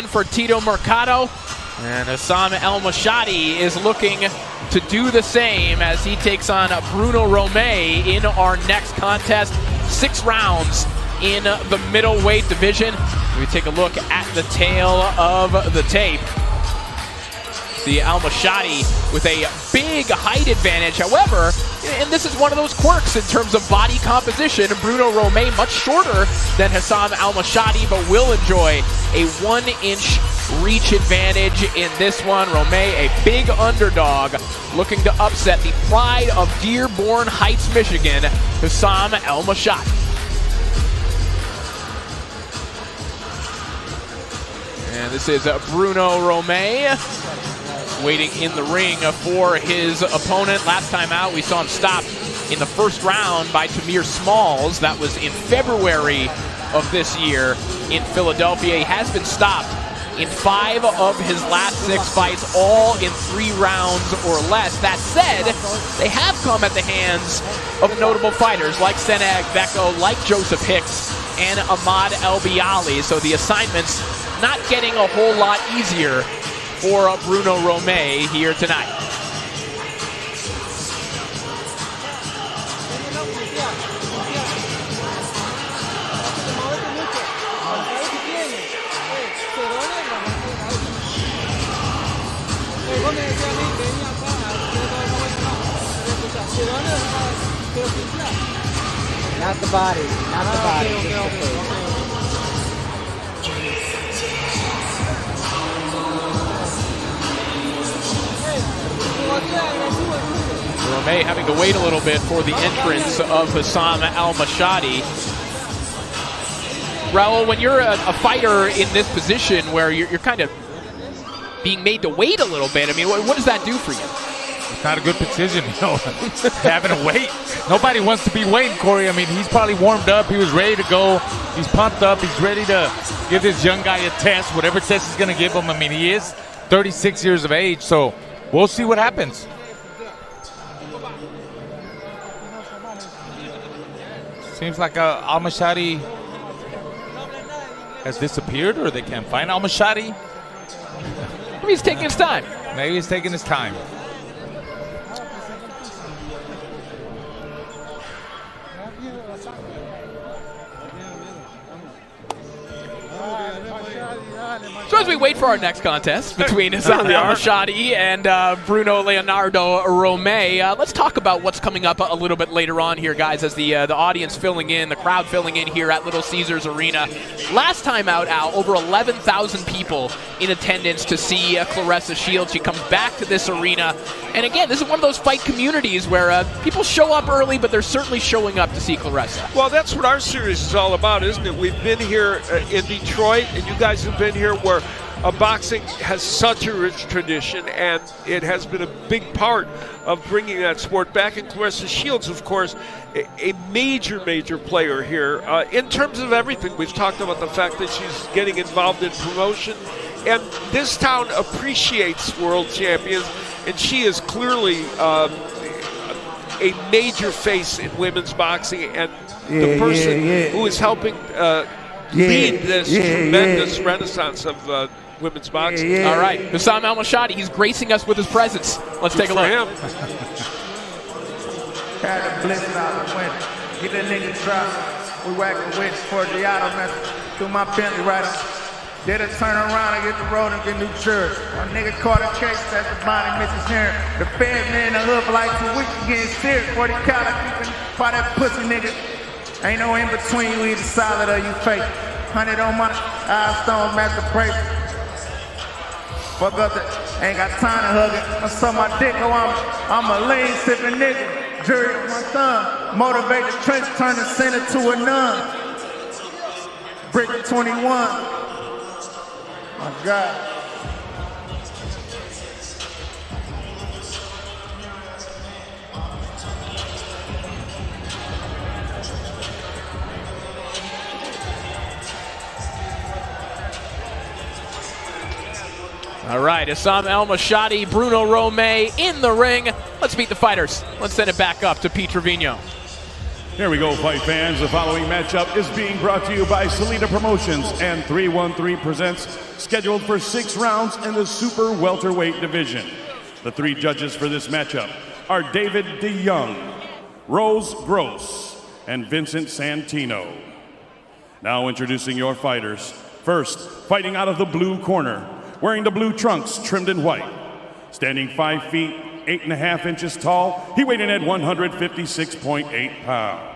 for Tito Mercado. And Husam Mashhadi is looking to do the same as he takes on Bruno Romay in our next contest. 6 rounds in the middleweight division. We take a look at the tail of the tape. See Mashhadi with a big height advantage. However, and this is one of those quirks in terms of body composition, Bruno Romay much shorter than Husam Mashhadi, but will enjoy a 1-inch reach advantage in this one. Romay, a big underdog, looking to upset the pride of Dearborn Heights, Michigan, Husam Mashhadi. And this is Bruno Romay waiting in the ring for his opponent. Last time out, we saw him stop in the first round by Tamir Smalls. That was in February of this year in Philadelphia. He has been stopped in 5 of his last 6 fights, all in 3 rounds or less. That said, they have come at the hands of notable fighters like Senag Beko, like Joseph Hicks, and Ahmad El Biali. So the assignment's not getting a whole lot easier for Bruno Romay here tonight. Not the body, not the body. Just the face. Romay having to wait a little bit for the entrance of Husam Mashhadi. Raul, when you're a fighter in this position where you're kind of being made to wait a little bit, I mean, what does that do for you? It's not a good position, you know, having to wait. Nobody wants to be waiting, Corey. I mean, he's probably warmed up. He was ready to go. He's pumped up. He's ready to give this young guy a test, whatever test he's going to give him. I mean, he is 36 years of age, so we'll see what happens. Seems like Mashhadi has disappeared, or they can't find Mashhadi. Maybe he's taking his time. Maybe he's taking his time. So as we wait for our next contest between Husam Mashhadi and Bruno Leonardo Romay, let's talk about what's coming up a little bit later on here, guys, as the audience filling in, the crowd filling in here at Little Caesars Arena. Last time out, Al, over 11,000 people in attendance to see Claressa Shields. She comes back to this arena. And again, this is one of those fight communities where people show up early, but they're certainly showing up to see Claressa. Well, that's what our series is all about, isn't it? We've been here in Detroit, and you guys have been here where boxing has such a rich tradition, and it has been a big part of bringing that sport back. And Claressa Shields, of course, a major player here. In terms of everything, we've talked about the fact that she's getting involved in promotion, and this town appreciates world champions, and she is clearly a major face in women's boxing, and the person who is helping lead this tremendous renaissance of women's boxing. All right, Husam Mashhadi, he's gracing us with his presence. Let's take a look. Him. Had a blitz out the window. Get that nigga drop. We whacking with for Giotto, man. Through my Bentley right on. Did a turn around and get the road and get New Jersey. A nigga caught a case that the body misses here. The fed man in the hood for like 2 weeks getting serious. 40 cal, keeping by that pussy nigga. Ain't no in between, you either solid or you fake. 100 on my eyes, stone, master break. Fuck up the, ain't got time to hug it. I saw my dick, oh, I'm a lean sipping nigga. Jury on my thumb. Motivate the trench, turn the center to a nun. Breaking 21. My God. All right, Husam Mashhadi, Bruno Romay in the ring. Let's meet the fighters. Let's send it back up to Pete Trevino. Here we go, fight fans. The following matchup is being brought to you by Salida Promotions and 313 Presents, scheduled for 6 rounds in the super welterweight division. The 3 judges for this matchup are David DeYoung, Rose Gross, and Vincent Santino. Now introducing your fighters. First, fighting out of the blue corner, wearing the blue trunks trimmed in white. Standing 5 feet, 8.5 inches tall, he weighed in at 156.8 pounds.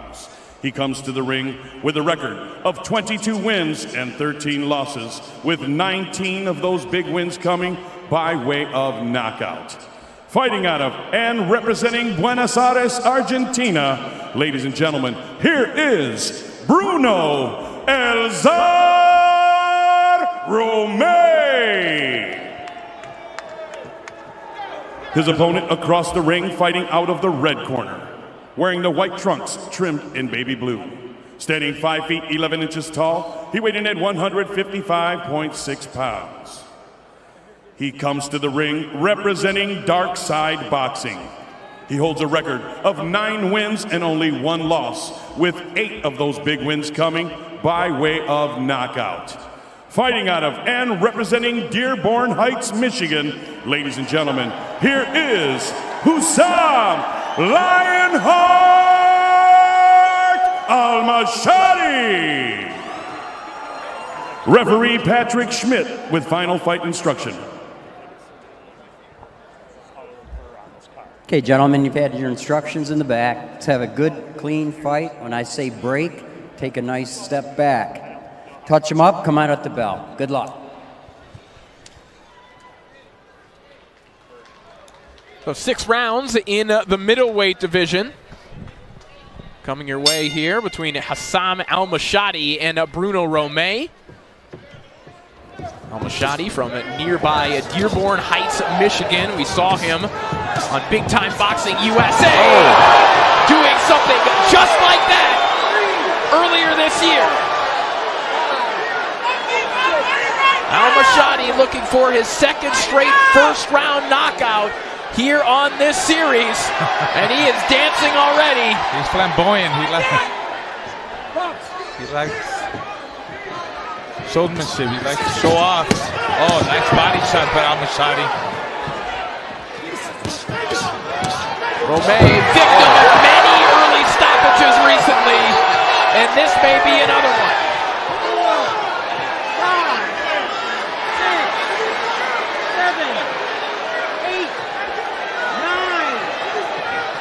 He comes to the ring with a record of 22 wins and 13 losses, with 19 of those big wins coming by way of knockout. Fighting out of and representing Buenos Aires, Argentina, ladies and gentlemen, here is Bruno El Zar Romay. His opponent across the ring, fighting out of the red corner, wearing the white trunks trimmed in baby blue. Standing 5 feet 11 inches tall, he weighed in at 155.6 pounds. He comes to the ring representing Dark Side Boxing. He holds a record of 9 wins and only 1 loss, with 8 of those big wins coming by way of knockout. Fighting out of and representing Dearborn Heights, Michigan, ladies and gentlemen, here is Husam Lionheart Al-Mashhadi. Referee Patrick Schmidt with final fight instruction. Okay, gentlemen, you've had your instructions in the back. Let's have a good, clean fight. When I say break, take a nice step back. Touch them up, come out at the bell. Good luck. So 6 rounds in the middleweight division. Coming your way here between Husam Al-Mashhadi and Bruno Romay. Al-Mashhadi from nearby Dearborn Heights, Michigan. We saw him on Big Time Boxing USA doing something just like that earlier this year. Al-Mashhadi looking for his 2nd straight first-round knockout here on this series, and he is dancing already. He's flamboyant. He likes showmanship. He likes to show off. Oh, nice body shot by Al-Mashhadi. Romay, victim of many early stoppages recently, and this may be another one.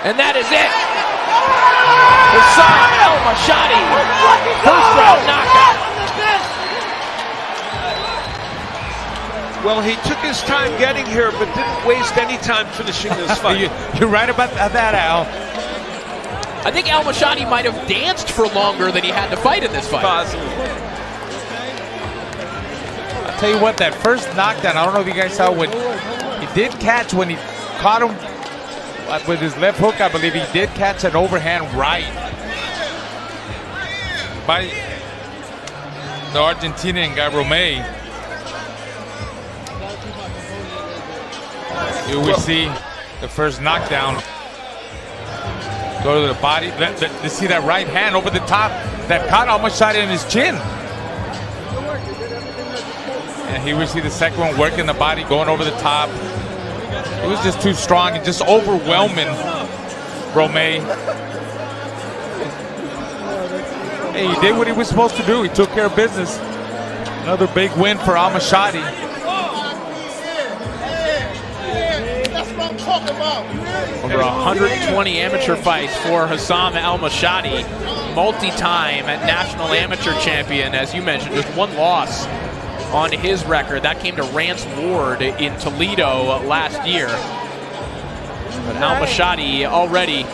And that is it. Husam Al-Mashhadi, first round knockout. Well, he took his time getting here, but didn't waste any time finishing this fight. You're right about that, Al. I think Al-Mashhadi might have danced for longer than he had to fight in this fight. Possibly. I'll tell you what, that first knockdown, I don't know if you guys saw when he did catch, when he caught him with his left hook, I believe he did catch an overhand right by the Argentinian guy, Romay. Here we see the first knockdown. Go to the body. You see that right hand over the top that caught Al-Mashhadi in his chin. And here we see the second one working the body, going over the top. It was just too strong and just overwhelming Romay. Hey, he did what he was supposed to do. He took care of business. Another big win for Al-Mashhadi. Over 120 amateur fights for Husam Al-Mashhadi, multi-time national amateur champion. As you mentioned, just 1 loss on his record. That came to Rance Ward in Toledo last year. But Al-Mashhadi already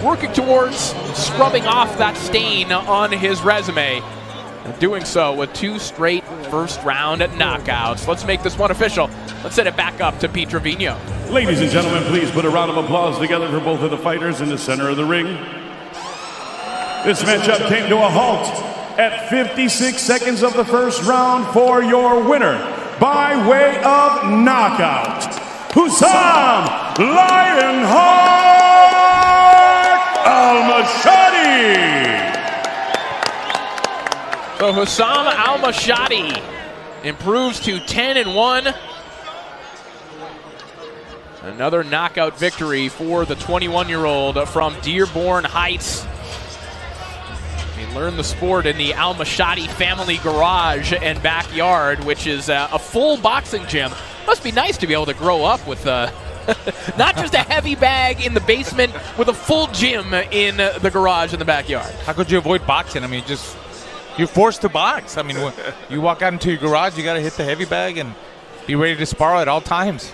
working towards scrubbing off that stain on his resume. And doing so with 2 straight first-round knockouts. Let's make this one official. Let's set it back up to Pete Trevino. Ladies and gentlemen, please put a round of applause together for both of the fighters in the center of the ring. This matchup came to a halt at 56 seconds of the first round for your winner by way of knockout, Husam Lionheart Al-Mashhadi. So Husam Mashhadi improves to 10-1. Another knockout victory for the 21-year-old from Dearborn Heights. He learned the sport in the Mashhadi family garage and backyard, which is a full boxing gym. Must be nice to be able to grow up with not just a heavy bag in the basement, with a full gym in the garage in the backyard. How could you avoid boxing? I mean, you're forced to box. I mean, when you walk out into your garage, you got to hit the heavy bag and be ready to spar at all times.